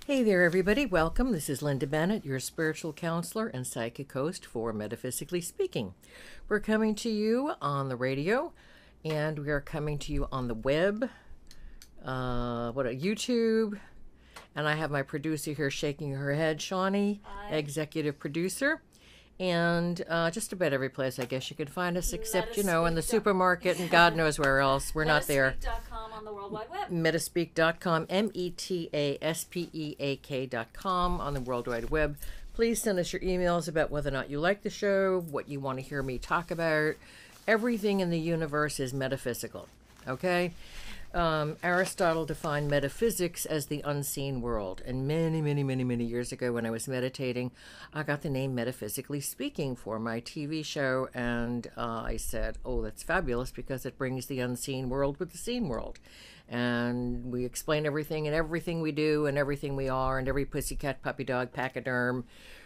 Hey there, everybody. Welcome. This is Linda Bennett, your spiritual counselor and psychic host for Metaphysically Speaking. We're coming to you on the radio, and we are coming to you on the web, YouTube, and I have my producer here shaking her head, Shawnee, Hi. executive producer, and just about every place I guess you could find us, except, in the supermarket and God knows where else. We're not there. Metaspeak.com on the World Wide Web. Metaspeak.com, metaspeak.com on the World Wide Web. Please send us your emails about whether or not you like the show, what you want to hear me talk about. Everything in the universe is metaphysical, okay? Aristotle defined metaphysics as the unseen world. And many years ago when I was meditating, I got the name Metaphysically Speaking for my TV show. And I said, oh, that's fabulous because it brings the unseen world with the seen world. And we explain everything and everything we do and everything we are and every pussycat, puppy dog, pachyderm,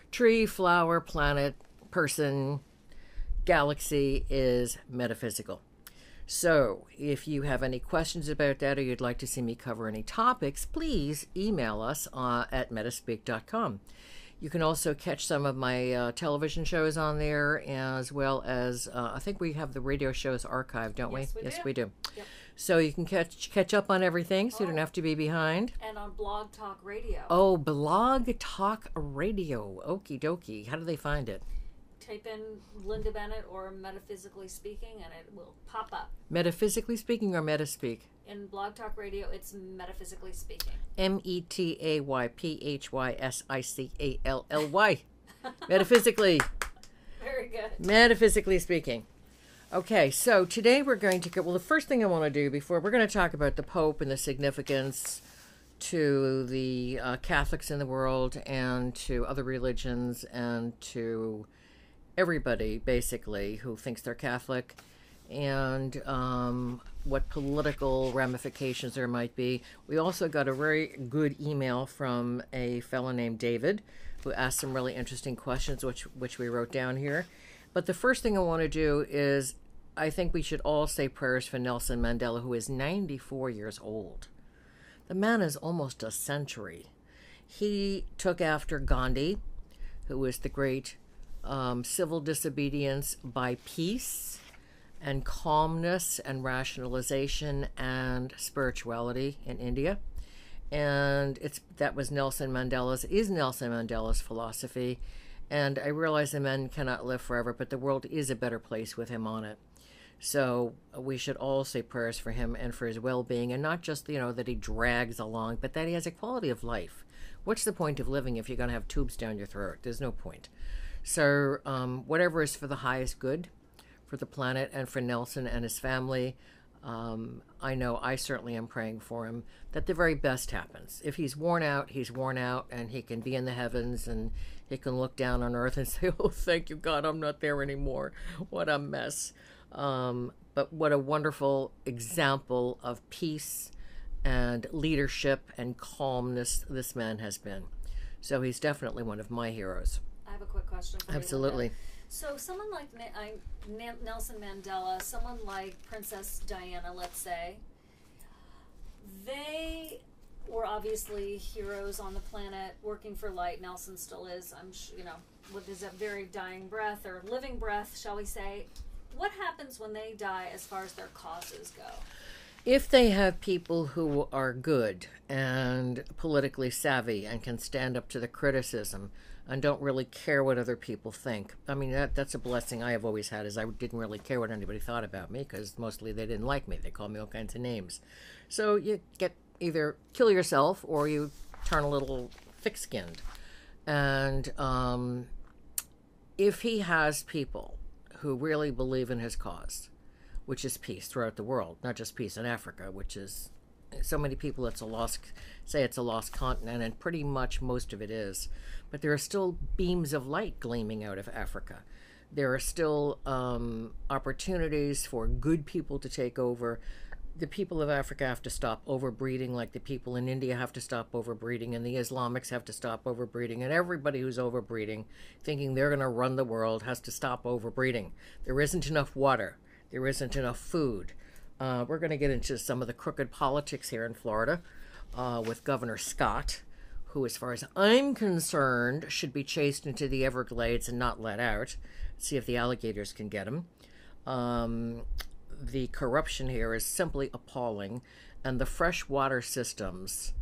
tree, flower, planet, person, galaxy is metaphysical. So, if you have any questions about that or you'd like to see me cover any topics, please email us at metaspeak.com. You can also catch some of my television shows on there, as well as I think we have the radio shows archived, don't we? Yes, we do. Yep. So you can catch up on everything, so you don't have to be behind. And on Blog Talk Radio. Oh, Blog Talk Radio. Okie dokie. How do they find it? Type in Linda Bennett or Metaphysically Speaking and it will pop up. Metaphysically Speaking or Metaspeak? In Blog Talk Radio, it's Metaphysically Speaking. Metaypsychically. Metaphysically. Very good. Metaphysically Speaking. Okay, so today we're going to the first thing I want to do before we're going to talk about the Pope and the significance to the Catholics in the world and to other religions and to everybody, basically, who thinks they're Catholic, and what political ramifications there might be. We also got a very good email from a fellow named David, who asked some really interesting questions, which we wrote down here. But the first thing I want to do is, I think we should all say prayers for Nelson Mandela, who is 94 years old. The man is almost a century. He took after Gandhi, who was the great civil disobedience by peace and calmness and rationalization and spirituality in India. And that was Nelson Mandela's philosophy. And I realize that men cannot live forever, but the world is a better place with him on it. So we should all say prayers for him and for his well-being, and not just, that he drags along, but that he has a quality of life. What's the point of living if you're going to have tubes down your throat? There's no point. So whatever is for the highest good for the planet and for Nelson and his family, I know I certainly am praying for him that the very best happens. If he's worn out, and he can be in the heavens and he can look down on earth and say, oh, thank you, God, I'm not there anymore. What a mess. But what a wonderful example of peace and leadership and calmness this man has been. So he's definitely one of my heroes. I have a quick question for you. Absolutely. So someone like Nelson Mandela, someone like Princess Diana, let's say, they were obviously heroes on the planet, working for light. Nelson still is, with his very dying breath, or living breath, shall we say. What happens when they die as far as their causes go? If they have people who are good and politically savvy and can stand up to the criticism and don't really care what other people think. I mean, that's a blessing I have always had, is I didn't really care what anybody thought about me, because mostly they didn't like me. They called me all kinds of names. So you either kill yourself or you turn a little thick-skinned. And if he has people who really believe in his cause, which is peace throughout the world, not just peace in Africa, which is so many people it's a lost continent, and pretty much most of it is. But there are still beams of light gleaming out of Africa. There are still opportunities for good people to take over. The people of Africa have to stop overbreeding, like the people in India have to stop overbreeding, and the Islamics have to stop overbreeding, and everybody who's overbreeding, thinking they're going to run the world, has to stop overbreeding. There isn't enough water. There isn't enough food. We're going to get into some of the crooked politics here in Florida with Governor Scott, who, as far as I'm concerned, should be chased into the Everglades and not let out. See if the alligators can get him. The corruption here is simply appalling, and the freshwater systems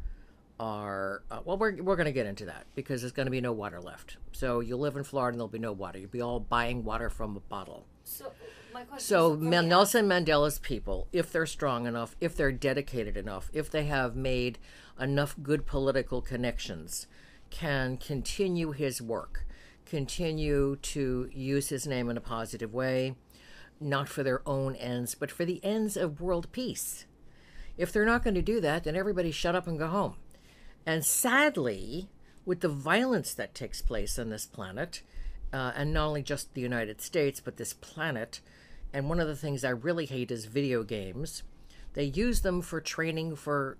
are well, we're going to get into that because there's going to be no water left. So you live in Florida and there'll be no water. You'll be all buying water from a bottle. So my question So is, Nelson Mandela's people, if they're strong enough, if they're dedicated enough, if they have made enough good political connections, can continue his work, continue to use his name in a positive way, not for their own ends, but for the ends of world peace. If they're not going to do that, then everybody shut up and go home. And sadly, with the violence that takes place on this planet, and not only just the United States, but this planet, and one of the things I really hate is video games. They use them for training for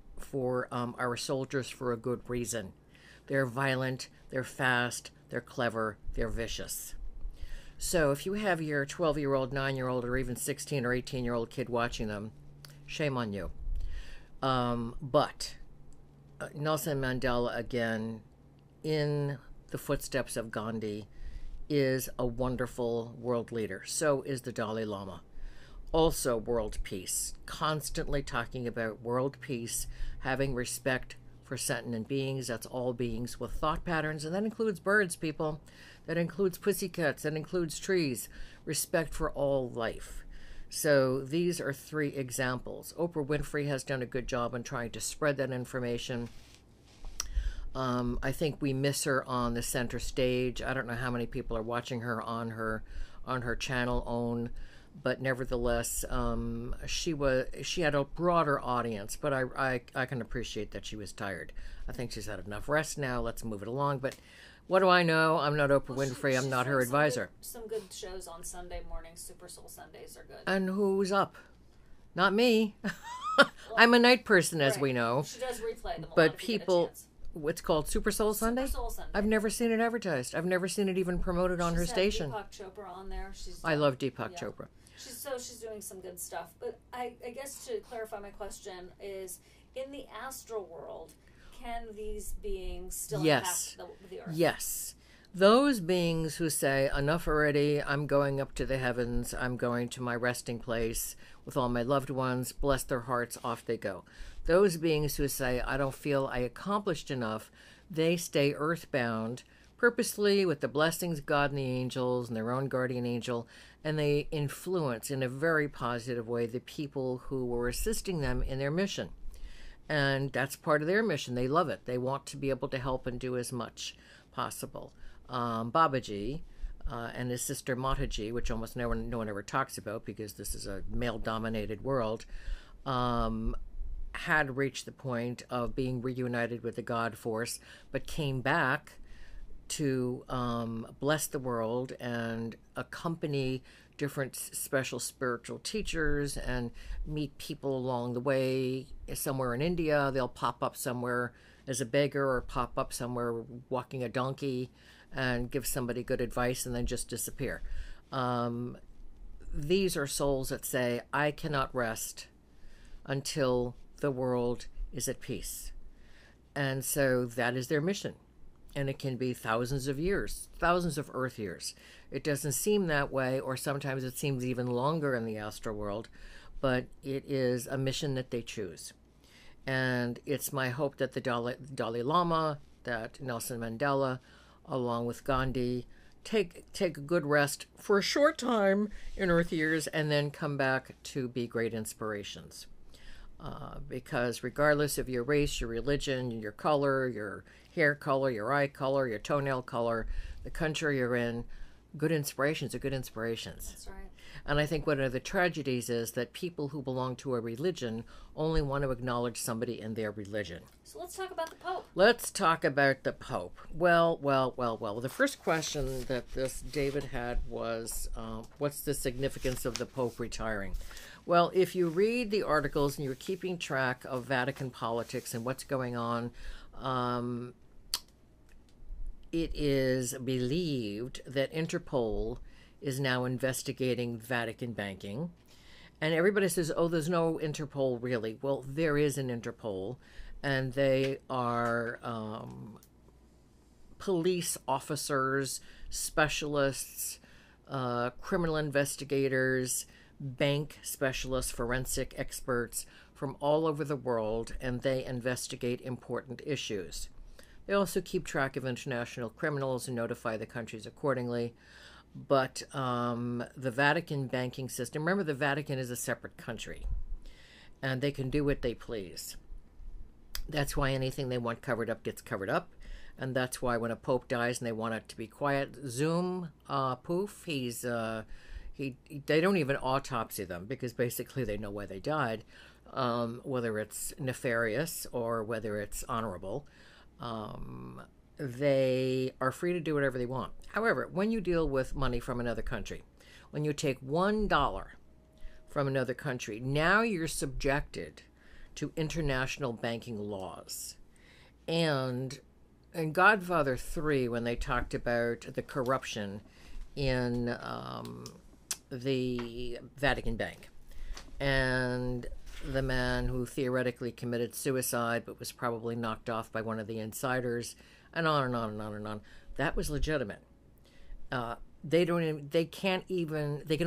our soldiers for a good reason. They're violent, they're fast, they're clever, they're vicious. So if you have your 12-year-old, 9-year-old, or even 16 or 18-year-old kid watching them, shame on you. But Nelson Mandela, again, in the footsteps of Gandhi, is a wonderful world leader. So is the Dalai Lama. Also world peace, constantly talking about world peace, having respect for sentient beings. That's all beings with thought patterns, and that includes birds, people. That includes pussycats, that includes trees. Respect for all life. So these are 3 examples. Oprah Winfrey has done a good job in trying to spread that information. I think we miss her on the center stage. I don't know how many people are watching her on her channel OWN, but nevertheless, she had a broader audience. But I can appreciate that she was tired. I think she's had enough rest now. Let's move it along. But what do I know? I'm not Oprah Winfrey. I'm not her advisor. Some good shows on Sunday mornings. Super Soul Sundays are good. And who's up? Not me. Well, I'm a night person, as we know. She does replay them. But people, what's called Super Soul Sunday? Super Soul Sunday. I've never seen it advertised. I've never seen it even promoted on her station. Deepak Chopra on there. I love Deepak Chopra. She's doing some good stuff. But I guess to clarify my question is, in the astral world, can these beings still impact the earth? Yes. Those beings who say, enough already, I'm going up to the heavens, I'm going to my resting place with all my loved ones, bless their hearts, off they go. Those beings who say, I don't feel I accomplished enough, they stay earthbound purposely with the blessings of God and the angels and their own guardian angel, and they influence in a very positive way the people who were assisting them in their mission. And that's part of their mission. They love it. They want to be able to help and do as much possible. Babaji and his sister Mataji, which almost no one ever talks about because this is a male-dominated world, had reached the point of being reunited with the God Force, but came back to bless the world and accompany different special spiritual teachers and meet people along the way. Somewhere in India, they'll pop up somewhere as a beggar or pop up somewhere walking a donkey and give somebody good advice and then just disappear. These are souls that say, I cannot rest until the world is at peace. And so that is their mission. And it can be thousands of years, thousands of Earth years. It doesn't seem that way, or sometimes it seems even longer in the astral world, but it is a mission that they choose. And it's my hope that the Dalai Lama, that Nelson Mandela, along with Gandhi, take a good rest for a short time in Earth years and then come back to be great inspirations. Because regardless of your race, your religion, your color, your hair color, your eye color, your toenail color, the country you're in, good inspirations are good inspirations. That's right. And I think one of the tragedies is that people who belong to a religion only want to acknowledge somebody in their religion. So let's talk about the Pope. Let's talk about the Pope. Well. The first question that this David had was, what's the significance of the Pope retiring? Well, if you read the articles and you're keeping track of Vatican politics and what's going on, it is believed that Interpol is now investigating Vatican banking. And everybody says, oh, there's no Interpol really. Well, there is an Interpol. and they are police officers, specialists, criminal investigators, bank specialists, forensic experts from all over the world, and they investigate important issues. They also keep track of international criminals and notify the countries accordingly. But the Vatican banking system, remember, the Vatican is a separate country, and they can do what they please. That's why anything they want covered up gets covered up. And that's why when a pope dies and they want it to be quiet, zoom, poof, they don't even autopsy them, because basically they know why they died, whether it's nefarious or whether it's honorable. They are free to do whatever they want. However, when you deal with money from another country, when you take $1 from another country, now you're subjected to international banking laws. And in Godfather 3, when they talked about the corruption in the Vatican Bank, and the man who theoretically committed suicide but was probably knocked off by one of the insiders, and on and on and on and on, that was legitimate. They can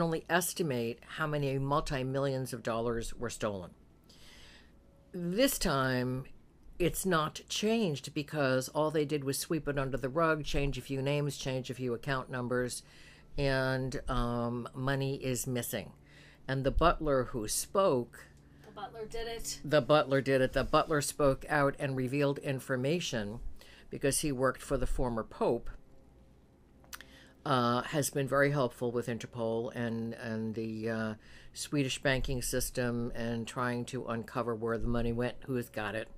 only estimate how many multi-millions of dollars were stolen. This time, it's not changed, because all they did was sweep it under the rug, change a few names, change a few account numbers, and money is missing. And the butler who spoke... The butler did it. The butler did it. The butler spoke out and revealed information, because he worked for the former pope, has been very helpful with Interpol and the Swedish banking system, and trying to uncover where the money went, who's got it.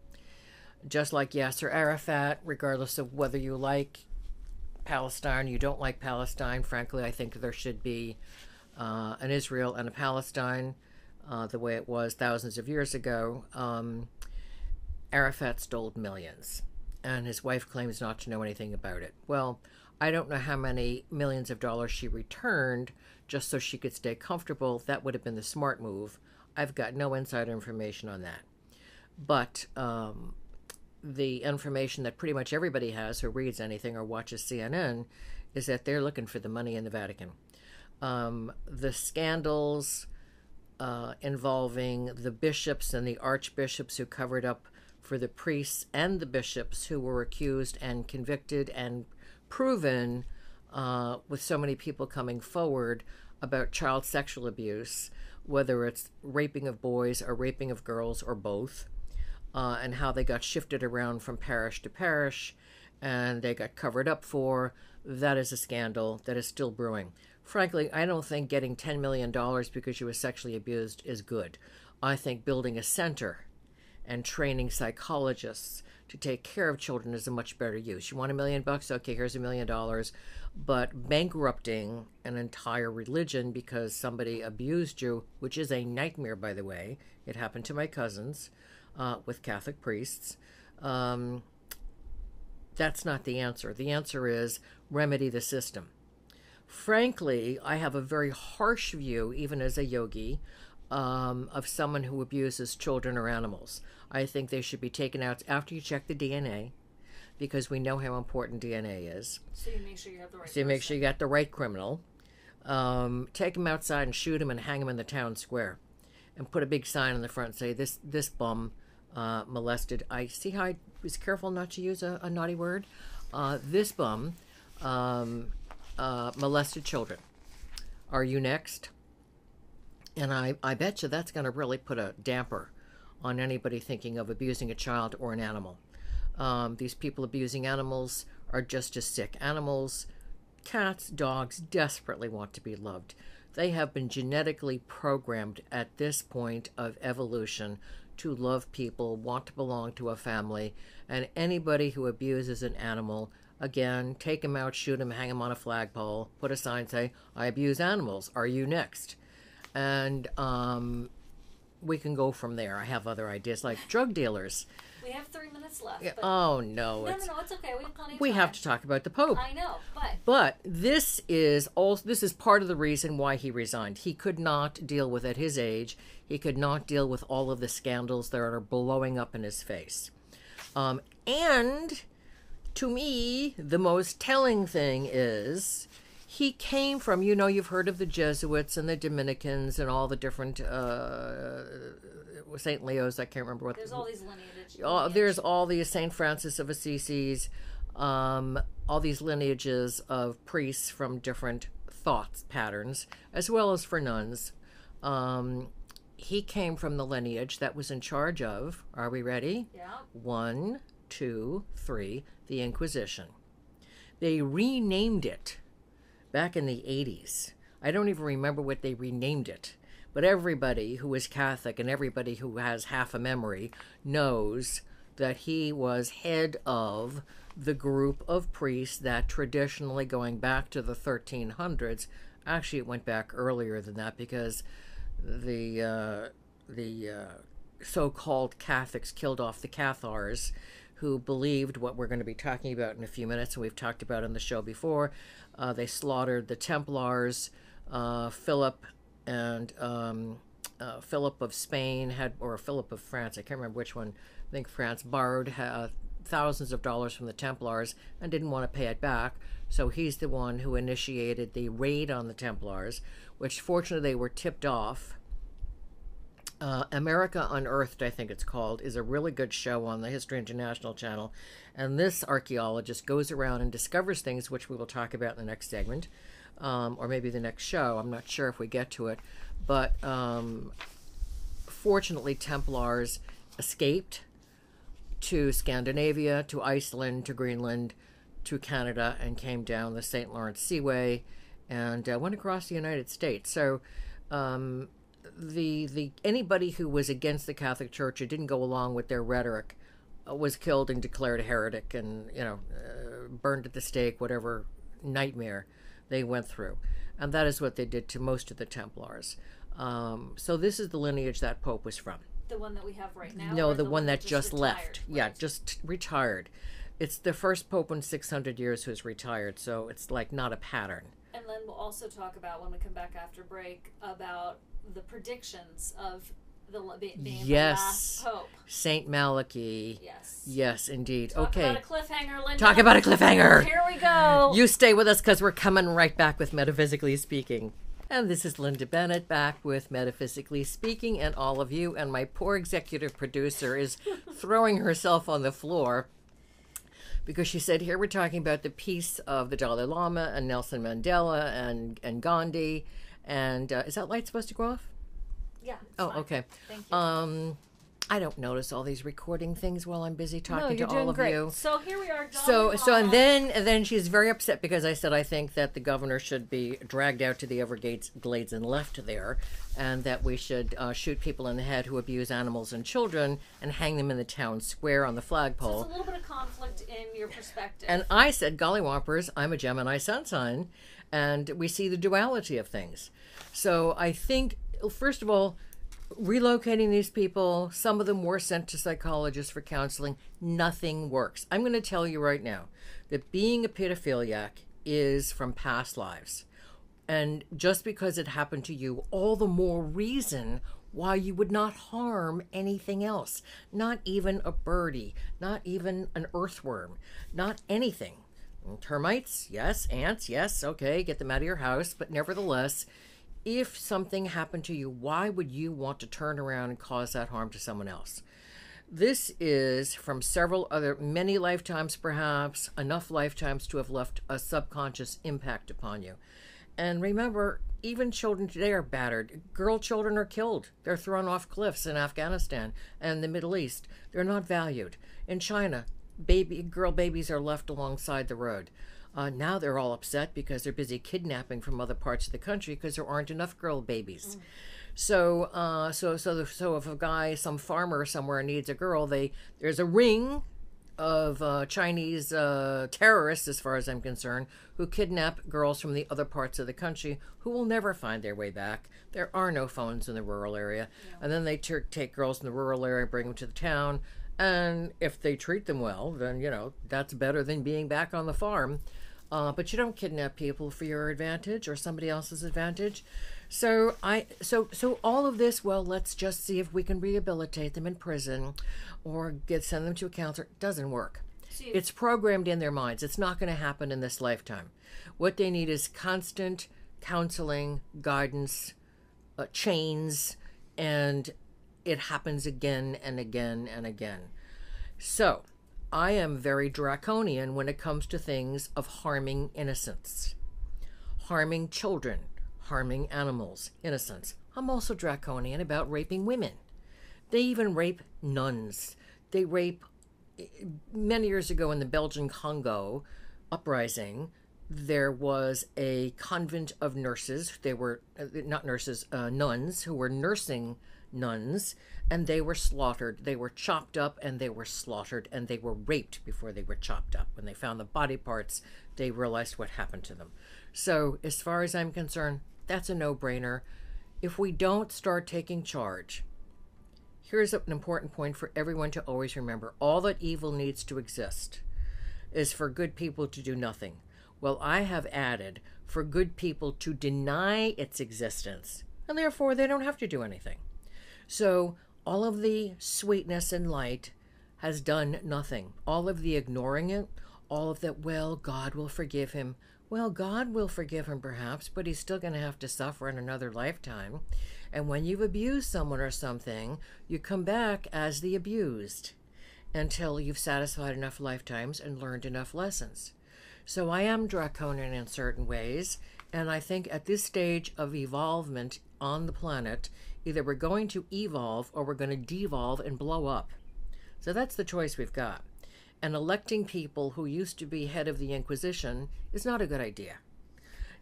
Just like Yasser Arafat, regardless of whether you like Palestine, you don't like Palestine. Frankly, I think there should be an Israel and a Palestine, the way it was thousands of years ago. Arafat stole millions, and his wife claims not to know anything about it. Well, I don't know how many millions of dollars she returned just so she could stay comfortable. That would have been the smart move. I've got no insider information on that. But the information that pretty much everybody has who reads anything or watches CNN is that they're looking for the money in the Vatican. The scandals involving the bishops and the archbishops who covered up for the priests and the bishops who were accused and convicted and proven, with so many people coming forward about child sexual abuse, whether it's raping of boys or raping of girls or both, and how they got shifted around from parish to parish and they got covered up for. That is a scandal that is still brewing. Frankly, I don't think getting $10 million because you were sexually abused is good. I think building a center and training psychologists to take care of children is a much better use. You want $1 million? Okay, here's $1 million. But bankrupting an entire religion because somebody abused you, which is a nightmare, by the way. It happened to my cousins with Catholic priests. That's not the answer. The answer is remedy the system. Frankly, I have a very harsh view, even as a yogi, of someone who abuses children or animals. I think they should be taken out after you check the DNA, because we know how important DNA is. So you make sure you have the right So you make sure you got the right criminal. Take him outside and shoot him and hang him in the town square. And put a big sign on the front, say, this bum molested. I see how I was careful not to use a naughty word. This bum molested children. Are you next? And I bet you that's going to really put a damper on anybody thinking of abusing a child or an animal. These people abusing animals are just as sick. Animals, cats, dogs, desperately want to be loved. They have been genetically programmed at this point of evolution to love people, want to belong to a family, and anybody who abuses an animal, again, take him out, shoot him, hang him on a flagpole, put a sign, say, I abuse animals, are you next? And we can go from there. I have other ideas, like drug dealers. We have 3 minutes left. Yeah, but oh, no. No, it's okay. We have plenty of time. We have to talk about the Pope. I know, But this is part of the reason why he resigned. He could not deal with, at his age, he could not deal with all of the scandals that are blowing up in his face. And to me, the most telling thing is he came from, you've heard of the Jesuits and the Dominicans and all the different St. Leo's, I can't remember what. There's all these lineages. There's all these St. Francis of Assisi's, all these lineages of priests from different thought patterns, as well as for nuns. He came from the lineage that was in charge of, are we ready? Yeah. 1, 2, 3, the Inquisition. They renamed it back in the 80s. I don't even remember what they renamed it. But everybody who is Catholic and everybody who has half a memory knows that he was head of the group of priests that traditionally, going back to the 1300s, actually it went back earlier than that, because the so-called Catholics killed off the Cathars, who believed what we're going to be talking about in a few minutes, and we've talked about on the show before. They slaughtered the Templars. Philip and Philip of Spain or Philip of France, I can't remember which one. I think France borrowed thousands of dollars from the Templars and didn't want to pay it back. So he's the one who initiated the raid on the Templars, which fortunately they were tipped off. America Unearthed, I think it's called, is a really good show on the History International channel. And this archaeologist goes around and discovers things which we will talk about in the next segment, or maybe the next show. I'm not sure if we get to it. But fortunately, Templars escaped to Scandinavia, to Iceland, to Greenland, to Canada, and came down the St. Lawrence Seaway and went across the United States. So anybody who was against the Catholic Church or didn't go along with their rhetoric was killed and declared a heretic, and burned at the stake, whatever nightmare they went through. And that is what they did to most of the Templars. So this is the lineage that Pope was from. The one that we have right now? No, the one that just retired, left. right? Yeah, just retired. It's the first Pope in 600 years who's retired, so it's like not a pattern. And then we'll also talk about, when we come back after break, about the predictions of being the last Pope. Saint Malachy. Yes. Yes, indeed. Talk okay. about a cliffhanger, Linda. Talk about a cliffhanger. Here we go. You stay with us, because we're coming right back with Metaphysically Speaking. And this is Linda Bennett back with Metaphysically Speaking, and all of you. And my poor executive producer is throwing herself on the floor because she said, here we're talking about the peace of the Dalai Lama and Nelson Mandela and Gandhi. And is that light supposed to go off? Yeah. Oh, fine. okay. Thank you. I don't notice all these recording things while I'm busy talking you're to doing all of great. you. So here we are. And then she's very upset because I said I think that the governor should be dragged out to the Everglades and left there, and that we should shoot people in the head who abuse animals and children and hang them in the town square on the flagpole. So it's a little bit of conflict in your perspective. And I said, golly whoppers, I'm a Gemini sun sign, and we see the duality of things. So I think, first of all, relocating these people, some of them were sent to psychologists for counseling. Nothing works. I'm going to tell you right now that being a pedophiliac is from past lives. And just because it happened to you, all the more reason why you would not harm anything else. Not even a birdie, not even an earthworm, not anything. Termites, yes. Ants, yes. Okay, get them out of your house. But nevertheless, if something happened to you, why would you want to turn around and cause that harm to someone else? This is from many lifetimes perhaps, enough lifetimes to have left a subconscious impact upon you. And remember, even children today are battered. Girl children are killed. They're thrown off cliffs in Afghanistan and the Middle East. They're not valued. In China, girl babies are left alongside the road. Now they're all upset because they're busy kidnapping from other parts of the country because there aren't enough girl babies. So if a guy, some farmer somewhere needs a girl, there's a ring of Chinese terrorists, as far as I'm concerned, who kidnap girls from the other parts of the country who will never find their way back. There are no phones in the rural area. Yeah. And then they take girls in the rural area and bring them to the town. And if they treat them well, then, that's better than being back on the farm. But you don't kidnap people for your advantage or somebody else's advantage. So all of this, well, let's just see if we can rehabilitate them in prison or send them to a counselor. Doesn't work. It's programmed in their minds. It's not going to happen in this lifetime. What they need is constant counseling, guidance, chains, and it happens again and again and again. So I am very draconian when it comes to things of harming innocents, harming children, harming animals, innocents. I'm also draconian about raping women. They even rape nuns. They rape. Many years ago in the Belgian Congo uprising, there was a convent of nurses. They were not nurses, nuns, who were nursing nuns, and they were slaughtered. They were chopped up and they were slaughtered, and they were raped before they were chopped up. When they found the body parts, they realized what happened to them. So as far as I'm concerned, that's a no-brainer. If we don't start taking charge, here's an important point for everyone to always remember. All that evil needs to exist is for good people to do nothing. Well, I have added for good people to deny its existence, and therefore they don't have to do anything. So all of the sweetness and light has done nothing. All of the ignoring it, all of that, well, God will forgive him. Well, God will forgive him perhaps, but he's still going to have to suffer in another lifetime. And when you've abused someone or something, you come back as the abused until you've satisfied enough lifetimes and learned enough lessons. So I am draconian in certain ways, and I think at this stage of evolvement on the planet, either we're going to evolve or we're going to devolve and blow up. So that's the choice we've got. And electing people who used to be head of the Inquisition is not a good idea.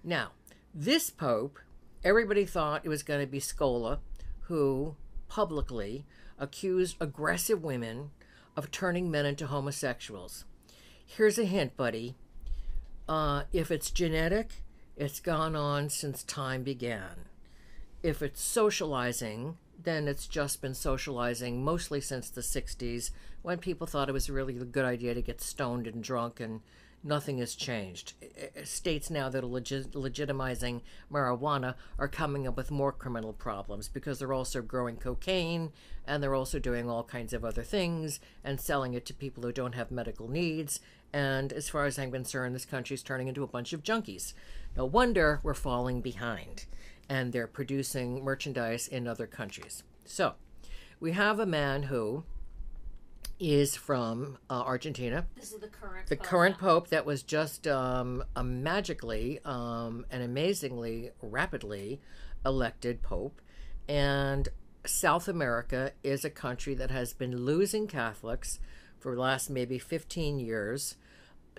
Now, this Pope, everybody thought it was going to be Scola, who publicly accused aggressive women of turning men into homosexuals. Here's a hint, buddy. If it's genetic, it's gone on since time began. If it's socializing, then it's just been socializing mostly since the 60s, when people thought it was really a good idea to get stoned and drunk, and nothing has changed. States now that are legitimizing marijuana are coming up with more criminal problems because they're also growing cocaine, and they're also doing all kinds of other things and selling it to people who don't have medical needs. And as far as I'm concerned, this country's turning into a bunch of junkies. No wonder we're falling behind, and they're producing merchandise in other countries. So we have a man who is from Argentina. This is the current pope. The current pope that was just magically and amazingly rapidly elected pope. And South America is a country that has been losing Catholics for the last maybe 15 years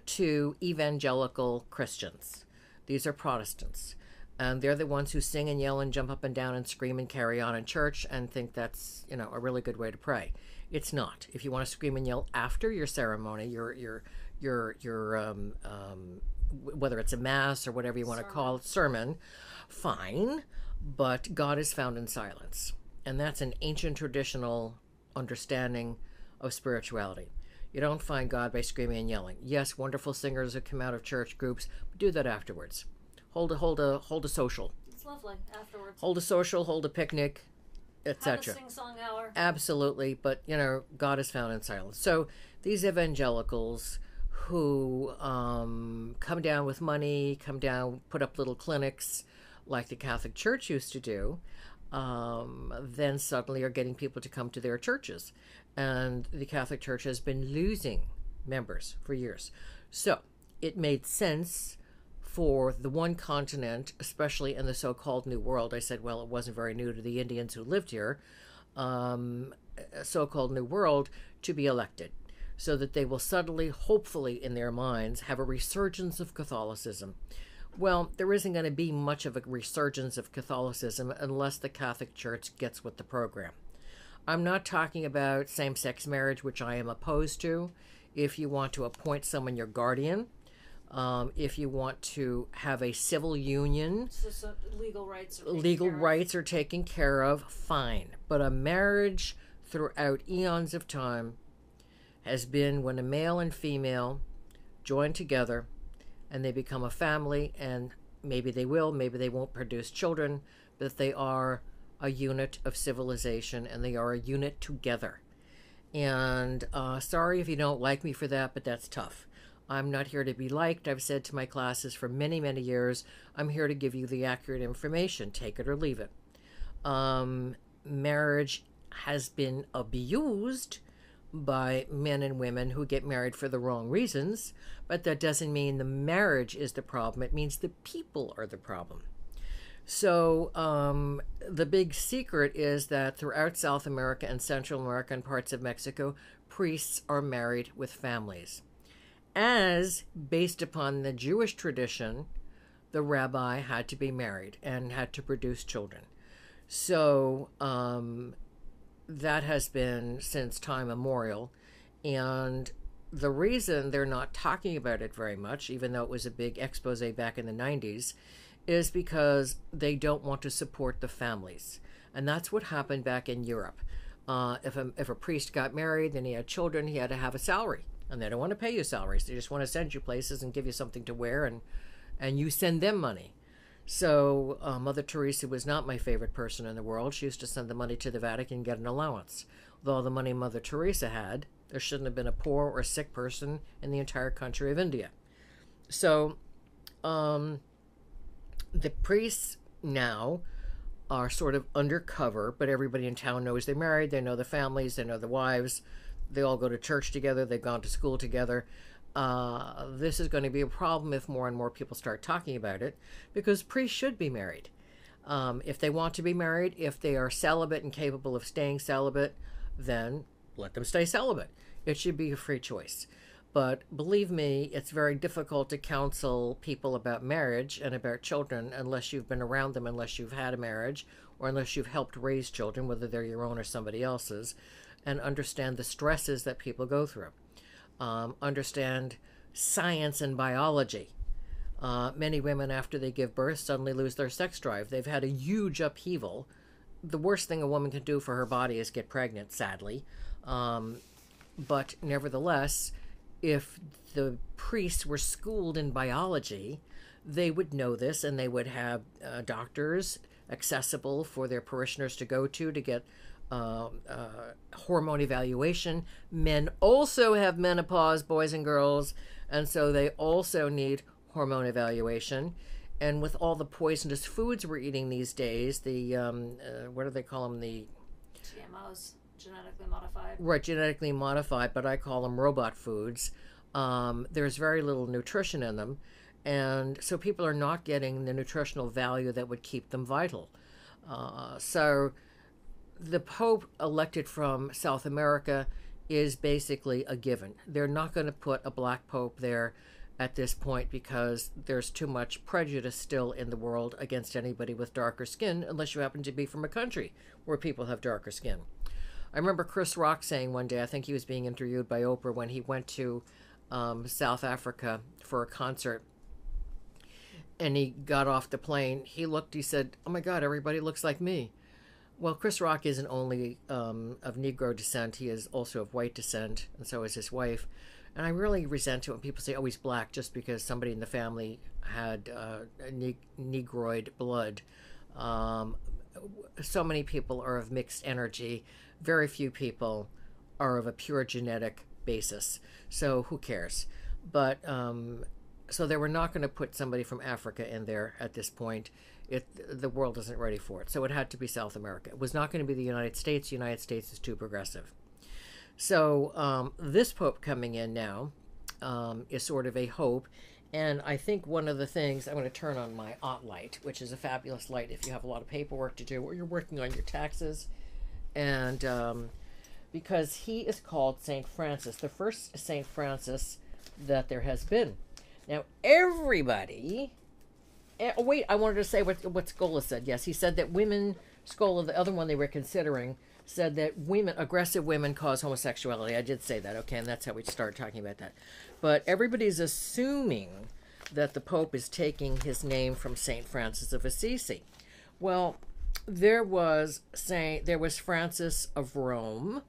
to evangelical Christians. These are Protestants. And they're the ones who sing and yell and jump up and down and scream and carry on in church and think that's, a really good way to pray. It's not. If you want to scream and yell after your ceremony, your whether it's a mass or whatever you want to call it, sermon, fine. But God is found in silence, and that's an ancient traditional understanding of spirituality. You don't find God by screaming and yelling. Yes, wonderful singers who come out of church groups, but do that afterwards. Hold a social. It's lovely afterwards. Hold a social, hold a picnic, etc. Have a sing-song hour. Absolutely, but God is found in silence. So these evangelicals who come down with money, put up little clinics like the Catholic Church used to do, then suddenly are getting people to come to their churches. And the Catholic Church has been losing members for years. So it made sense for the one continent, especially in the so-called New World. I said, well, it wasn't very new to the Indians who lived here, so-called New World, to be elected, so that they will suddenly, hopefully in their minds, have a resurgence of Catholicism. Well, there isn't going to be much of a resurgence of Catholicism unless the Catholic Church gets with the program. I'm not talking about same-sex marriage, which I am opposed to. If you want to appoint someone your guardian, if you want to have a civil union, so legal rights are taken care of, fine. But a marriage throughout eons of time has been when a male and female join together, and they become a family, and maybe they will, maybe they won't produce children, but they are a unit of civilization, and they are a unit together. And sorry if you don't like me for that, but that's tough. I'm not here to be liked. I've said to my classes for many, many years, I'm here to give you the accurate information. Take it or leave it. Marriage has been abused by men and women who get married for the wrong reasons, but that doesn't mean the marriage is the problem. It means the people are the problem. So the big secret is that throughout South America and Central America and parts of Mexico, priests are married with families. As based upon the Jewish tradition, the rabbi had to be married and had to produce children. So that has been since time immemorial. And the reason they're not talking about it very much, even though it was a big expose back in the 90s, is because they don't want to support the families. And that's what happened back in Europe. If a priest got married, then he had children, he had to have a salary. And they don't want to pay you salaries. They just want to send you places and give you something to wear, and you send them money. So Mother Teresa was not my favorite person in the world. She used to send the money to the Vatican and get an allowance. With all the money Mother Teresa had, there shouldn't have been a poor or sick person in the entire country of India. So the priests now are sort of undercover, but everybody in town knows they're married. They know the families. They know the wives. They all go to church together. They've gone to school together. This is going to be a problem if more and more people start talking about it, because priests should be married. If they want to be married, if they are celibate and capable of staying celibate, then let them stay celibate. It should be a free choice. But believe me, it's very difficult to counsel people about marriage and about children unless you've been around them, unless you've had a marriage, or unless you've helped raise children, whether they're your own or somebody else's, and understand the stresses that people go through. Understand science and biology. Many women, after they give birth, suddenly lose their sex drive. They've had a huge upheaval. The worst thing a woman can do for her body is get pregnant, sadly. But nevertheless, if the priests were schooled in biology, they would know this, and they would have doctors accessible for their parishioners to go to get hormone evaluation. Men also have menopause, boys and girls, and so they also need hormone evaluation. And with all the poisonous foods we're eating these days, the what do they call them? The GMOs, genetically modified. Right, genetically modified, but I call them robot foods. There's very little nutrition in them, and so people are not getting the nutritional value that would keep them vital. So the Pope elected from South America is basically a given. They're not going to put a black Pope there at this point because there's too much prejudice still in the world against anybody with darker skin, unless you happen to be from a country where people have darker skin. I remember Chris Rock saying one day, I think he was being interviewed by Oprah, when he went to South Africa for a concert, and he got off the plane, he said, "Oh my God, everybody looks like me." Well, Chris Rock isn't only of Negro descent, he is also of white descent, and so is his wife. And I really resent it when people say, oh, he's black, just because somebody in the family had Negroid blood. So many people are of mixed energy. Very few people are of a pure genetic basis. So who cares? But so they were not going to put somebody from Africa in there at this point. The world isn't ready for it. So it had to be South America. It was not going to be the United States. The United States is too progressive. So this Pope coming in now is sort of a hope. And I think one of the things, I'm going to turn on my Ott light, which is a fabulous light if you have a lot of paperwork to do or you're working on your taxes. And because he is called St. Francis, the first St. Francis that there has been. Now, everybody... Oh, wait, I wanted to say what Scola said. Yes, he said that women, Scola, the other one they were considering, said that aggressive women cause homosexuality. I did say that, okay, and that's how we started talking about that. But everybody's assuming that the Pope is taking his name from St. Francis of Assisi. Well, there was Francis of Rome,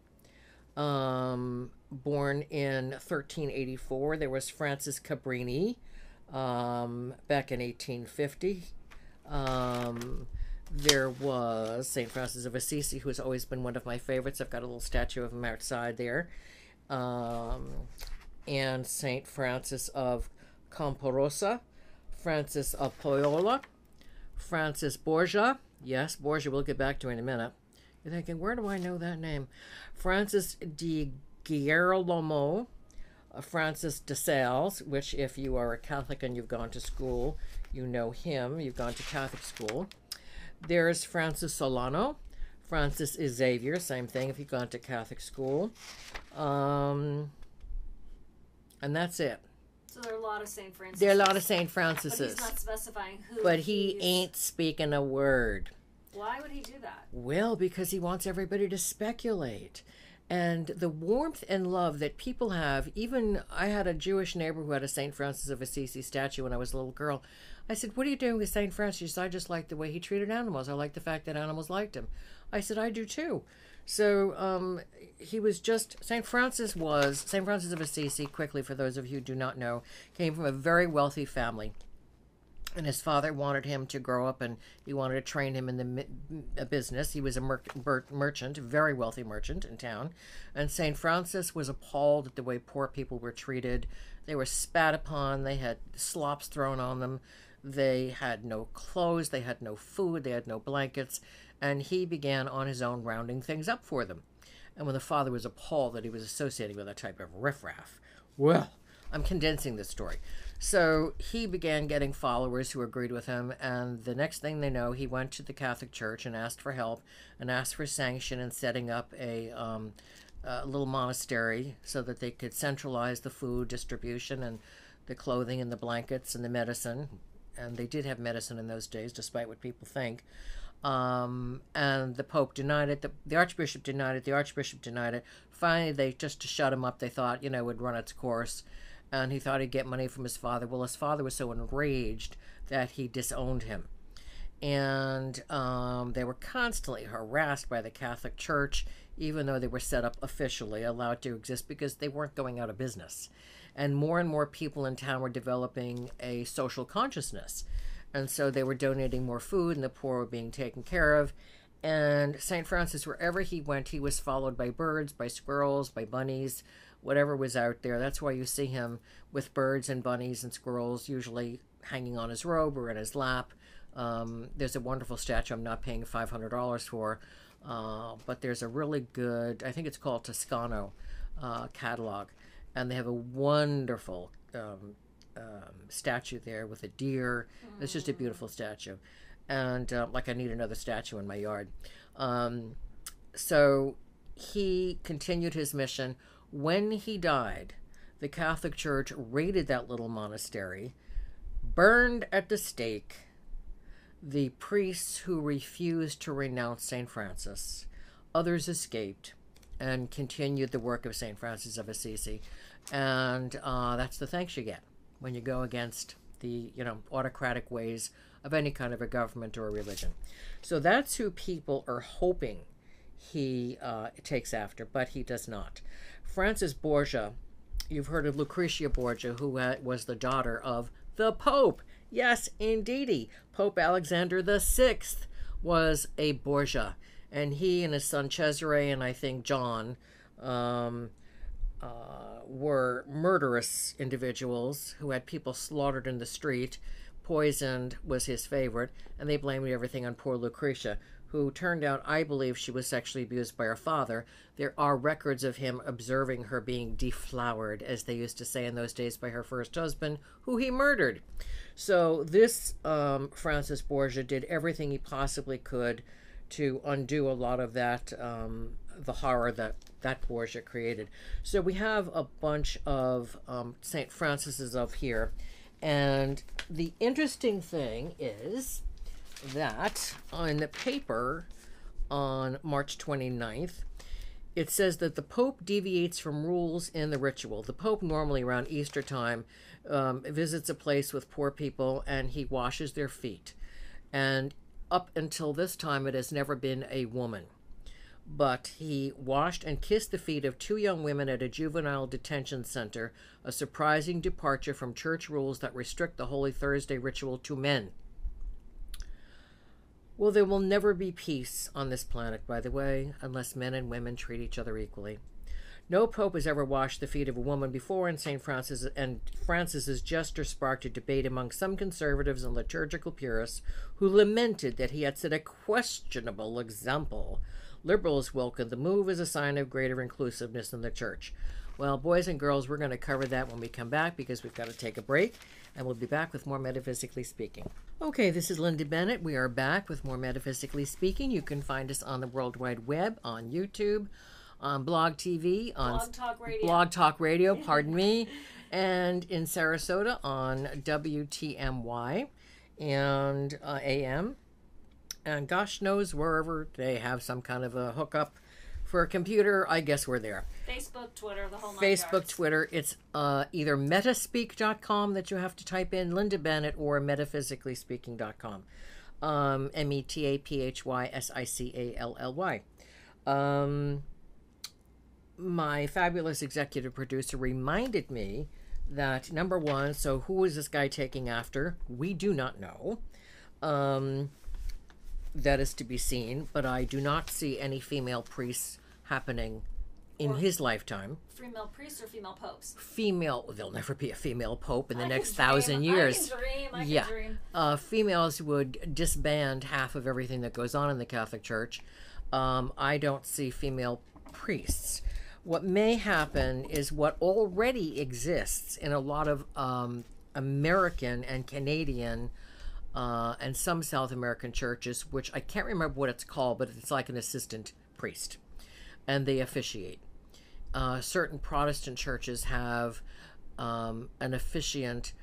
born in 1384. There was Francis Cabrini, back in 1850. There was St. Francis of Assisi, who has always been one of my favorites. I've got a little statue of him outside there. And St. Francis of Camporosa, Francis of Paola, Francis Borgia. Yes, Borgia, we'll get back to in a minute. You're thinking, where do I know that name? Francis di Girolamo, Francis de Sales, which if you are a Catholic and you've gone to school, you know him. You've gone to Catholic school. There's Francis Solano, Francis Xavier, same thing if you've gone to Catholic school. And that's it. So there are a lot of St. Francis. There are a lot of St. Francises. But he's not specifying who. But he ain't speaking a word. Why would he do that? Well, because he wants everybody to speculate. And the warmth and love that people have, even I had a Jewish neighbor who had a St. Francis of Assisi statue when I was a little girl. I said, what are you doing with St. Francis? She said, I just like the way he treated animals. I like the fact that animals liked him. I said, I do too. So he was just, St. Francis of Assisi, quickly for those of you who do not know, came from a very wealthy family. And his father wanted him to grow up, and he wanted to train him in the business. He was a merchant, a very wealthy merchant in town. And St. Francis was appalled at the way poor people were treated. They were spat upon. They had slops thrown on them. They had no clothes. They had no food. They had no blankets. And he began on his own rounding things up for them. And when the father was appalled that he was associating with that type of riffraff, well, I'm condensing this story. So he began getting followers who agreed with him, and the next thing they know, he went to the Catholic Church and asked for help and asked for sanction in setting up a little monastery so that they could centralize the food distribution and the clothing and the blankets and the medicine. And they did have medicine in those days, despite what people think. And the Pope denied it. The Archbishop denied it. The Archbishop denied it. Finally, they just to shut him up, they thought, it would run its course. And he thought he'd get money from his father. Well, his father was so enraged that he disowned him. And they were constantly harassed by the Catholic Church, even though they were set up officially, allowed to exist, because they weren't going out of business. And more people in town were developing a social consciousness. And so they were donating more food, and the poor were being taken care of. And St. Francis, wherever he went, he was followed by birds, by squirrels, by bunnies, whatever was out there. That's why you see him with birds and bunnies and squirrels usually hanging on his robe or in his lap. There's a wonderful statue I'm not paying $500 for, but there's a really good, I think it's called Toscano catalog, and they have a wonderful statue there with a deer. It's just a beautiful statue. And like I need another statue in my yard. So he continued his mission. When he died, the Catholic Church raided that little monastery, burned at the stake the priests who refused to renounce St. Francis. Others escaped and continued the work of St. Francis of Assisi. And that's the thanks you get when you go against the autocratic ways of any kind of a government or a religion. So that's who people are hoping he takes after, but he does not. Francis Borgia, you've heard of Lucretia Borgia, who was the daughter of the Pope. Yes, indeedy. Pope Alexander VI was a Borgia, and he and his son Cesare and I think John were murderous individuals who had people slaughtered in the street. Poisoned was his favorite, and they blamed everything on poor Lucretia, who turned out, I believe, she was sexually abused by her father. There are records of him observing her being deflowered, as they used to say in those days, by her first husband, who he murdered. So this Francis Borgia did everything he possibly could to undo a lot of that, the horror that Borgia created. So we have a bunch of St. Francis's of here. And the interesting thing is that in the paper on March 29th, it says that the Pope deviates from rules in the ritual. The Pope normally around Easter time visits a place with poor people and he washes their feet. And up until this time, it has never been a woman. but he washed and kissed the feet of 2 young women at a juvenile detention center, a surprising departure from church rules that restrict the Holy Thursday ritual to men. Well, there will never be peace on this planet, by the way, unless men and women treat each other equally. No pope has ever washed the feet of a woman before, and Francis's gesture sparked a debate among some conservatives and liturgical purists who lamented that he had set a questionable example. Liberals welcomed the move as a sign of greater inclusiveness in the church. Well, boys and girls, we're going to cover that when we come back because we've got to take a break, and we'll be back with more Metaphysically Speaking. Okay, this is Linda Bennett. We are back with more Metaphysically Speaking. You can find us on the World Wide Web, on YouTube, on Blog TV, on Blog Talk Radio, pardon me, and in Sarasota on WTMY and AM. And gosh knows wherever they have some kind of a hookup for a computer, I guess we're there. Facebook, Twitter, the whole nine Facebook, yards. Twitter. It's either metaspeak.com that you have to type in, Linda Bennett, or metaphysicallyspeaking.com. METAPHYSICALLY. My fabulous executive producer reminded me that, number one, so who is this guy taking after? We do not know. That is to be seen, but I do not see any female priests happening in his lifetime. Female priests or female popes? There'll never be a female pope in the next 1,000 years. I can dream. Females would disband half of everything that goes on in the Catholic Church. I don't see female priests. What may happen is what already exists in a lot of American and Canadian and some South American churches, which I can't remember what it's called, but it's like an assistant priest, and they officiate. Certain Protestant churches have an officiant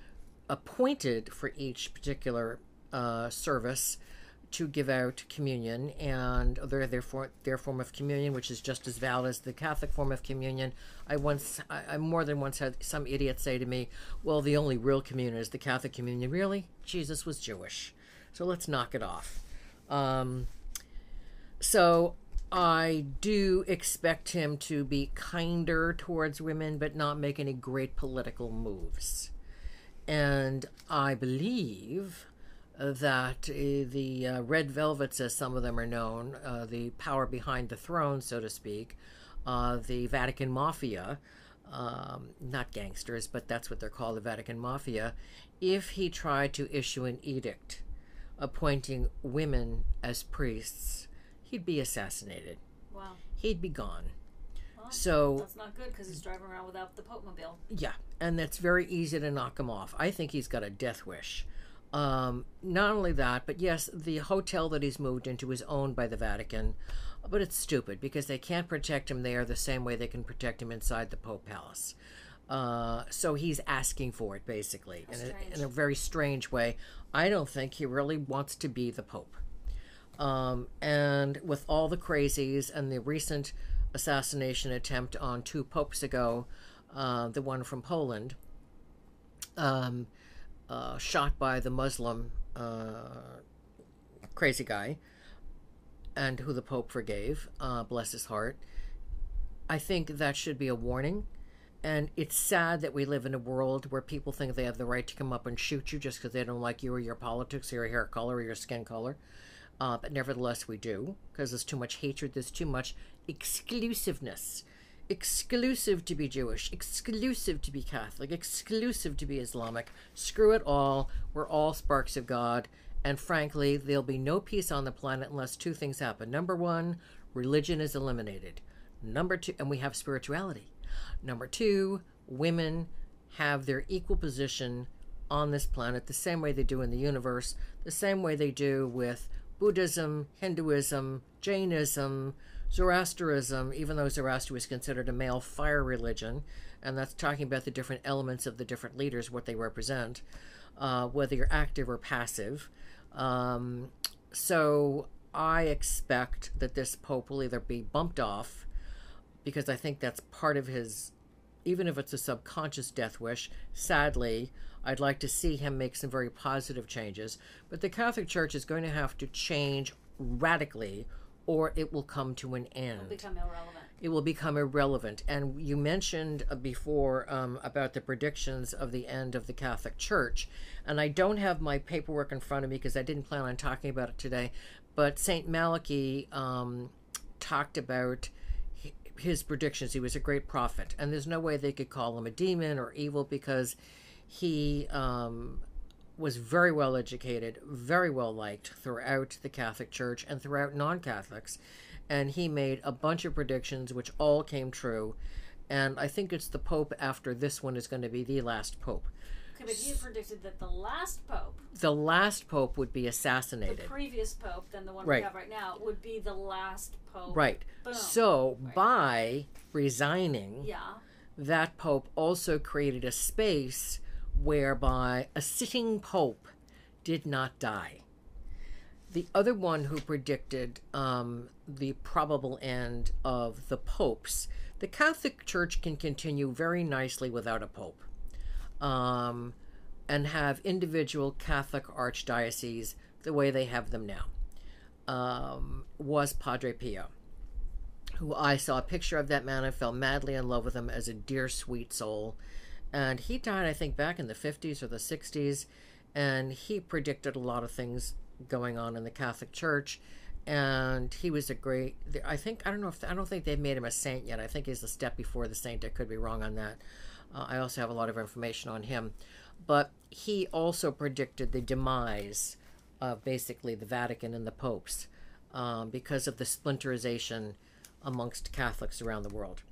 appointed for each particular service to give out communion, and their form of communion, which is just as valid as the Catholic form of communion. I more than once had some idiot say to me, well, the only real communion is the Catholic communion. Really? Jesus was Jewish. So let's knock it off. So I do expect him to be kinder towards women, but not make any great political moves. And I believe that the Red Velvets, as some of them are known, the power behind the throne, so to speak, the Vatican Mafia, not gangsters, but that's what they're called, the Vatican Mafia, if he tried to issue an edict appointing women as priests, he'd be assassinated. Wow. He'd be gone. Well, so that's not good because he's driving around without the Pope mobile. Yeah, and that's very easy to knock him off. I think he's got a death wish. Not only that, but yes, the hotel that he's moved into is owned by the Vatican, but it's stupid because they can't protect him there the same way they can protect him inside the Pope Palace. So he's asking for it, basically, in a very strange way. I don't think he really wants to be the Pope. And with all the crazies and the recent assassination attempt on 2 popes ago, the one from Poland, shot by the Muslim crazy guy, and who the Pope forgave, bless his heart. I think that should be a warning. And it's sad that we live in a world where people think they have the right to come up and shoot you just because they don't like you or your politics or your hair color or your skin color. But nevertheless, we do, because there's too much hatred, there's too much exclusiveness. Exclusive to be Jewish, exclusive to be Catholic, exclusive to be Islamic. Screw it all. We're all sparks of God. And frankly, there'll be no peace on the planet unless 2 things happen. Number 1, religion is eliminated. Number 2, and we have spirituality. Number 2, women have their equal position on this planet the same way they do in the universe, the same way they do with Buddhism, Hinduism, Jainism, Zoroastrianism, even though Zoroaster was considered a male fire religion, and that's talking about the different elements of the different leaders, what they represent, whether you're active or passive. So I expect that this Pope will either be bumped off, because I think that's part of his, even if it's a subconscious death wish. Sadly, I'd like to see him make some very positive changes, but the Catholic Church is going to have to change radically, or it will come to an end. It'll become irrelevant. It will become irrelevant. And you mentioned before about the predictions of the end of the Catholic Church. And I don't have my paperwork in front of me because I didn't plan on talking about it today. But St. Malachi talked about his predictions. He was a great prophet. And there's no way they could call him a demon or evil because he was very well educated, very well liked throughout the Catholic Church and throughout non-Catholics. And he made a bunch of predictions which all came true. And I think it's the Pope after this one is going to be the last Pope. Okay, but he had predicted that the last Pope would be assassinated. the previous Pope, then the one Right. we have right now, would be the last Pope. Right. Boom. So Right. by resigning, Yeah. that Pope also created a space whereby a sitting Pope did not die. The other one who predicted the probable end of the popes, the Catholic Church can continue very nicely without a Pope and have individual Catholic archdioceses the way they have them now, was Padre Pio, who I saw a picture of that man and fell madly in love with him as a dear, sweet soul. And he died, I think, back in the 50s or the 60s, and he predicted a lot of things going on in the Catholic Church. And he was a great, I don't think they've made him a saint yet. I think he's a step before the saint. I could be wrong on that. I also have a lot of information on him. But he also predicted the demise of basically the Vatican and the popes because of the splinterization amongst Catholics around the world,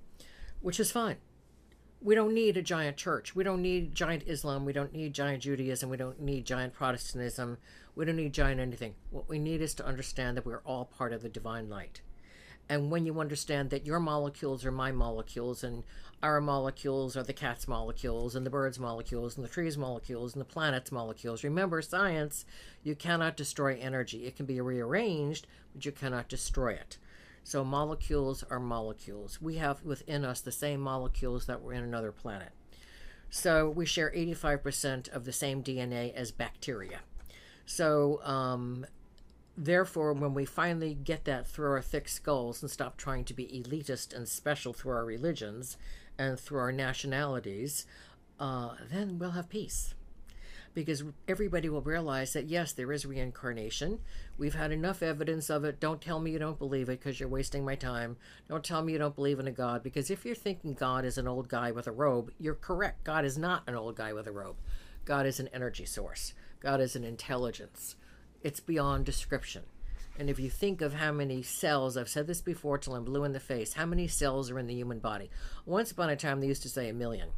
which is fine. We don't need a giant church. We don't need giant Islam. We don't need giant Judaism. We don't need giant Protestantism. We don't need giant anything. What we need is to understand that we're all part of the divine light. And when you understand that your molecules are my molecules, and our molecules are the cat's molecules, and the bird's molecules, and the tree's molecules, and the planet's molecules. Remember, science, you cannot destroy energy. It can be rearranged, but you cannot destroy it. So molecules are molecules. We have within us the same molecules that were in another planet. So we share 85% of the same DNA as bacteria. So therefore, when we finally get that through our thick skulls and stop trying to be elitist and special through our religions and through our nationalities, then we'll have peace. Because everybody will realize that, yes, there is reincarnation. We've had enough evidence of it. Don't tell me you don't believe it because you're wasting my time. Don't tell me you don't believe in a God, because if you're thinking God is an old guy with a robe, you're correct. God is not an old guy with a robe. God is an energy source. God is an intelligence. It's beyond description. And if you think of how many cells, I've said this before till I'm blue in the face, how many cells are in the human body? Once upon a time, they used to say 1 million.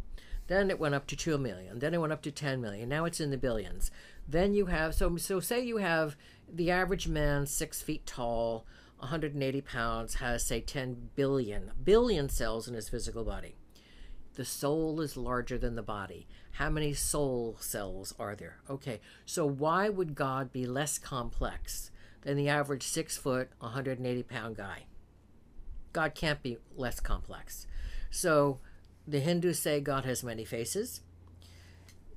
Then it went up to 2 million. Then it went up to 10 million. Now it's in the billions. Then you have, so say you have the average man 6 feet tall, 180 pounds, has, say, 10 billion cells in his physical body. The soul is larger than the body. How many soul cells are there? Okay, so why would God be less complex than the average 6 foot, 180 pound guy? God can't be less complex. So the Hindus say God has many faces.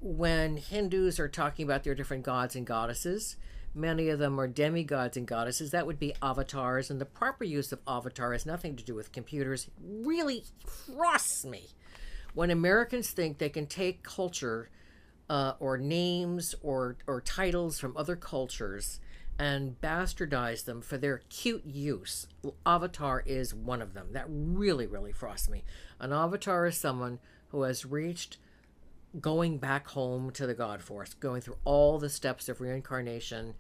When Hindus are talking about their different gods and goddesses, many of them are demigods and goddesses. That would be avatars, and the proper use of avatar has nothing to do with computers. It really frosts me when Americans think they can take culture or names or titles from other cultures and bastardize them for their cute use. Avatar is one of them. That really, really frosts me. An avatar is someone who has reached going back home to the God Force, going through all the steps of reincarnation,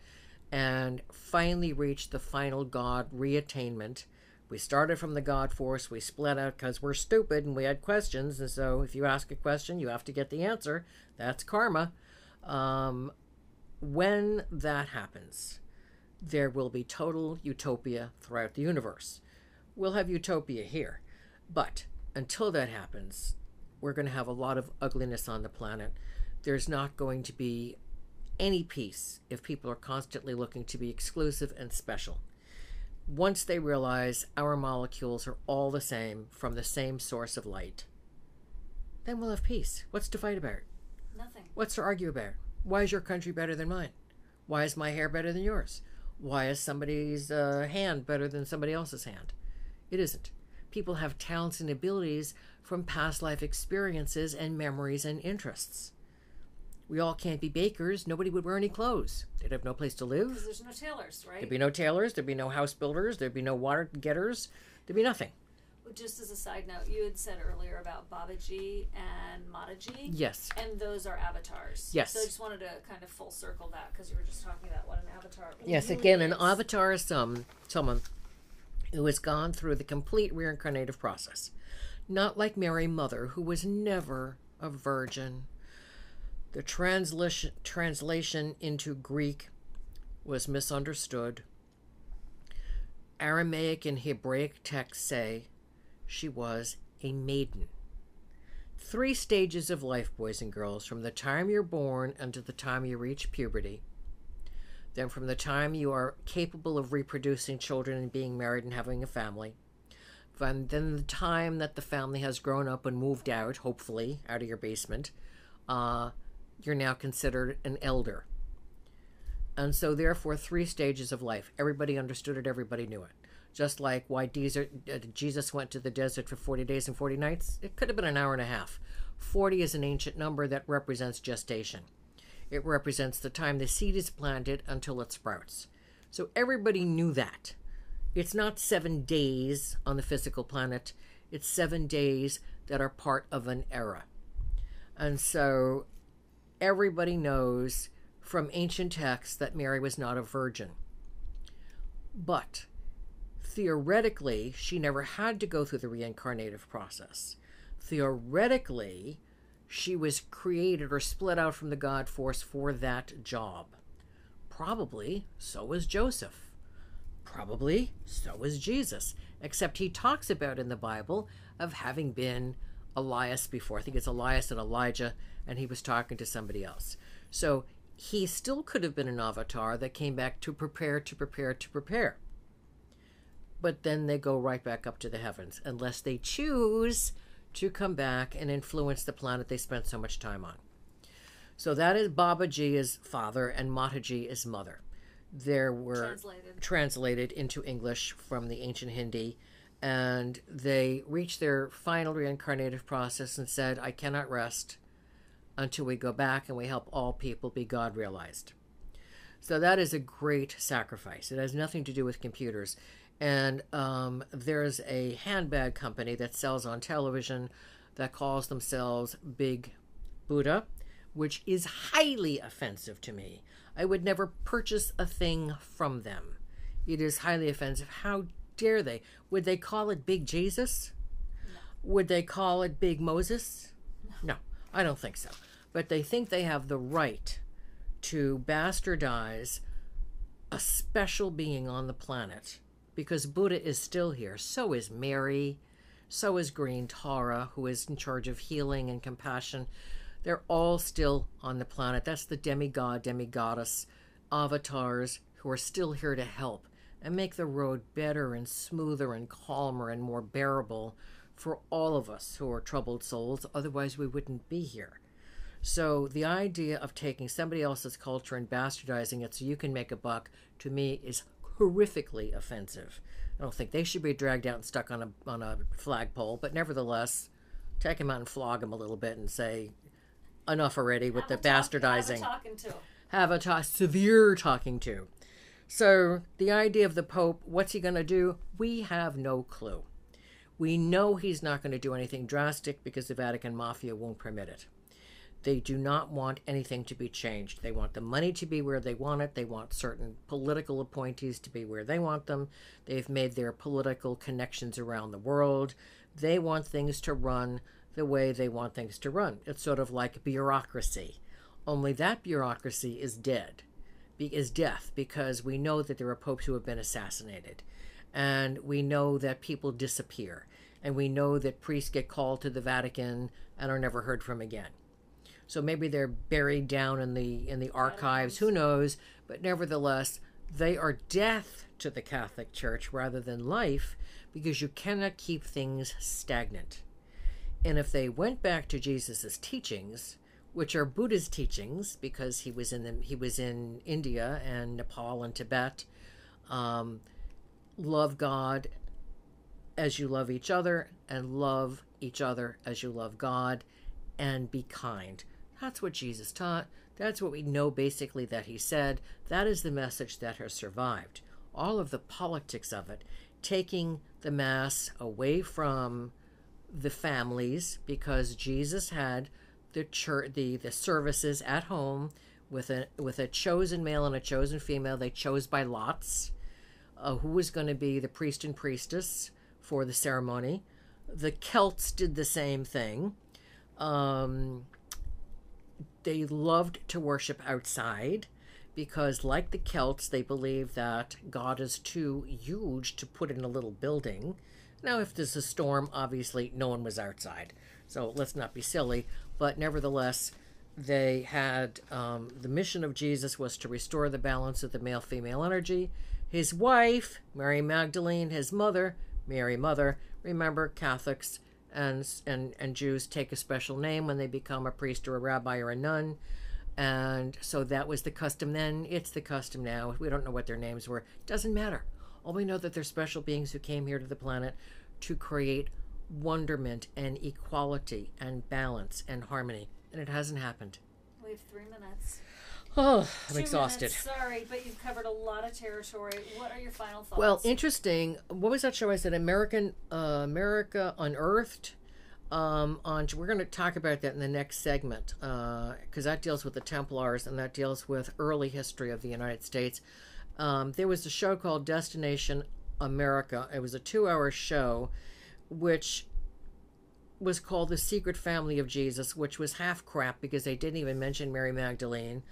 and finally reached the final God reattainment. We started from the God Force, we split out because we're stupid and we had questions, and so if you ask a question, you have to get the answer. That's karma. When that happens, there will be total utopia throughout the universe. We'll have utopia here. But until that happens, we're going to have a lot of ugliness on the planet. There's not going to be any peace if people are constantly looking to be exclusive and special. Once they realize our molecules are all the same from the same source of light, then we'll have peace. What's to fight about? Nothing. What's to argue about? Why is your country better than mine? Why is my hair better than yours? Why is somebody's hand better than somebody else's hand? It isn't. People have talents and abilities from past life experiences and memories and interests. We all can't be bakers. Nobody would wear any clothes. They'd have no place to live. Because there's no tailors, right? There'd be no tailors. There'd be no house builders. There'd be no water getters. There'd be nothing. Just as a side note, you had said earlier about Babaji and Mataji. Yes. And those are avatars. Yes. So I just wanted to kind of full circle that because you were just talking about what an avatar Yes, really again, is. an avatar is someone who has gone through the complete reincarnative process. Not like Mary Mother, who was never a virgin. The translation into Greek was misunderstood. Aramaic and Hebraic texts say she was a maiden. 3 stages of life, boys and girls, from the time you're born until the time you reach puberty. Then from the time you are capable of reproducing children and being married and having a family. From then the time that the family has grown up and moved out, hopefully, out of your basement, you're now considered an elder. And so therefore 3 stages of life. Everybody understood it, everybody knew it. Just like why Jesus went to the desert for 40 days and 40 nights. It could have been an hour and a half. 40 is an ancient number that represents gestation. It represents the time the seed is planted until it sprouts. So everybody knew that. It's not 7 days on the physical planet. It's 7 days that are part of an era. And so everybody knows from ancient texts that Mary was not a virgin. But theoretically, she never had to go through the reincarnative process. Theoretically, she was created or split out from the God force for that job. Probably so was Joseph. Probably so was Jesus. Except he talks about in the Bible of having been Elias before. I think it's Elias and Elijah, and he was talking to somebody else. So he still could have been an avatar that came back to prepare. But then they go right back up to the heavens, unless they choose to come back and influence the planet they spent so much time on. So that is Babaji is father and Mataji is mother. There were translated into English from the ancient Hindi, and they reached their final reincarnative process and said, I cannot rest until we go back and we help all people be God realized. So that is a great sacrifice. It has nothing to do with computers. And there's a handbag company that sells on television that calls themselves Big Buddha, which is highly offensive to me. I would never purchase a thing from them. It is highly offensive. How dare they? Would they call it Big Jesus? No. Would they call it Big Moses? No, I don't think so. But they think they have the right to bastardize a special being on the planet. Because Buddha is still here. So is Mary. So is Green Tara, who is in charge of healing and compassion. They're all still on the planet. That's the demigod, demigoddess avatars who are still here to help and make the road better and smoother and calmer and more bearable for all of us who are troubled souls. Otherwise, we wouldn't be here. So the idea of taking somebody else's culture and bastardizing it so you can make a buck, to me, is horrifically offensive. I don't think they should be dragged out and stuck on a flagpole, but nevertheless, take them out and flog them a little bit and say, enough already with the bastardizing. Have a severe talking to. So the idea of the Pope, what's he going to do? We have no clue. We know he's not going to do anything drastic because the Vatican Mafia won't permit it. They do not want anything to be changed. They want the money to be where they want it. They want certain political appointees to be where they want them. They've made their political connections around the world. They want things to run the way they want things to run. It's sort of like bureaucracy. Only that bureaucracy is death, because we know that there are popes who have been assassinated. And we know that people disappear. And we know that priests get called to the Vatican and are never heard from again. So maybe they're buried down in the archives, who knows? But nevertheless, they are death to the Catholic Church rather than life, because you cannot keep things stagnant. And if they went back to Jesus' teachings, which are Buddha's teachings, because he was in India and Nepal and Tibet. Love God as you love each other, and love each other as you love God, and be kind. That's what Jesus taught. That's what we know basically that he said. That is the message that has survived. All of the politics of it, taking the Mass away from the families, because Jesus had the church, the services at home with a chosen male and a chosen female. They chose by lots who was going to be the priest and priestess for the ceremony. The Celts did the same thing. They loved to worship outside because, like the Celts, they believe that God is too huge to put in a little building. Now, if there's a storm, obviously no one was outside, so let's not be silly. But nevertheless, they had the mission of Jesus was to restore the balance of the male-female energy. His wife, Mary Magdalene, his mother, Mary Mother. Remember, Catholics and Jews take a special name when they become a priest or a rabbi or a nun. And so that was the custom then. It's the custom now. We don't know what their names were. Doesn't matter. All we know that they're special beings who came here to the planet to create wonderment and equality and balance and harmony. And it hasn't happened. We have 3 minutes. Oh, I'm 2 exhausted. Minutes, sorry, but you've covered a lot of territory. What are your final thoughts? Well, interesting. What was that show I said? America Unearthed. We're going to talk about that in the next segment because that deals with the Templars and that deals with early history of the United States. There was a show called Destination America. It was a 2-hour show which was called The Secret Family of Jesus, which was half crap because they didn't even mention Mary Magdalene.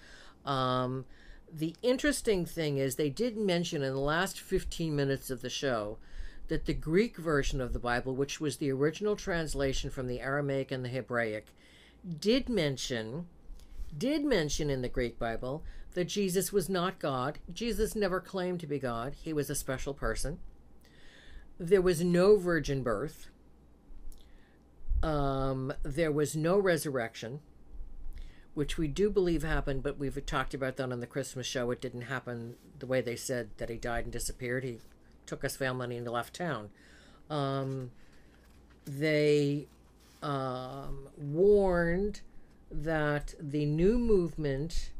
The interesting thing is they did mention in the last 15 minutes of the show that the Greek version of the Bible, which was the original translation from the Aramaic and the Hebraic, did mention in the Greek Bible that Jesus was not God. Jesus never claimed to be God. He was a special person. There was no virgin birth. There was no resurrection, which we do believe happened, but we've talked about that on the Christmas show. It didn't happen the way they said, that he died and disappeared. He took us family and left town. They warned that the new movement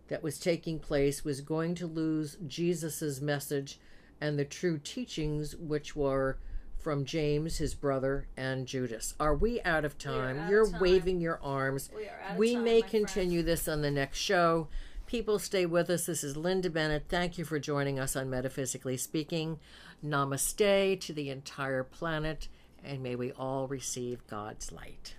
that was taking place was going to lose Jesus's message and the true teachings, which were from James, his brother, and Judas. Are we out of time? You're waving your arms. We may continue this on the next show. People, stay with us. This is Linda Bennett. Thank you for joining us on Metaphysically Speaking. Namaste to the entire planet, and may we all receive God's light.